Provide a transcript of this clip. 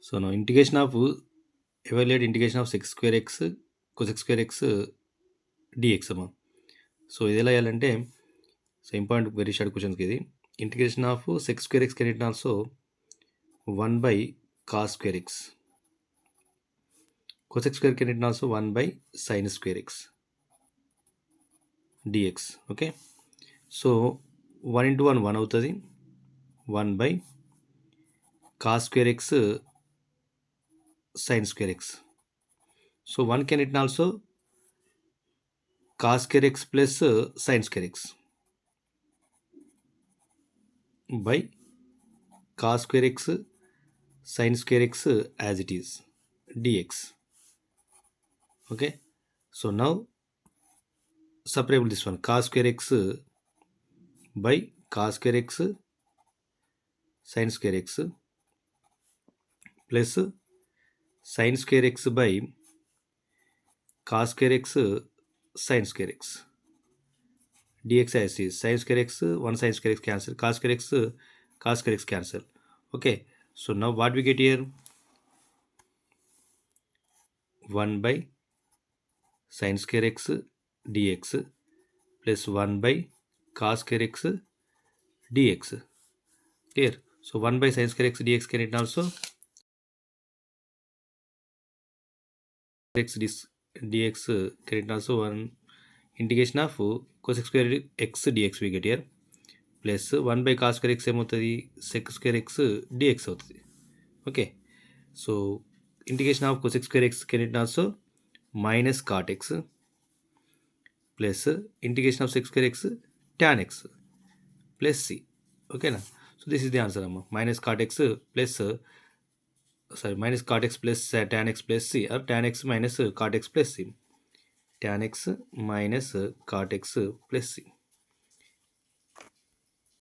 So now integration of evaluate integration of sec square x cosec square x dx అమ్మా. So ఇది ఎలా చేయాలంటే so important very short క్వశ్చన్స్కి ఇది integration of sec square x can it also 1 by cos square x cosec square can it also 1 by sin square x dx. Okay so 1 into 1 1 అవుతుంది 1 by cos square x sin square x. So 1 can it also cos square x plus sin square x by cos square x sin square x as it is dx. Okay, so now separable this one cos square x by cos square x sin square x plus sin square x by cos square x sin square x dx as is. Sin square x 1 sin square x cancel, cos square x cancel. Okay, so now what we get here 1 by sin square x dx plus 1 by cos square x dx. Clear? So 1 by sin square x dx can it also dx can it also 1 integration of cosec square x dx we get here plus 1 by cos square x ఏమవుతుంది sec square x dx అవుతుంది. Okay so integration of cosec square x can it also minus cot x plus integration of sec square x tan x plus c. ఓకేనా so this is the answer అమ్మ minus cot x ప్లస్ minus cot x plus tan x plus c or tan x minus cot x plus c. Tan x minus cot x plus c.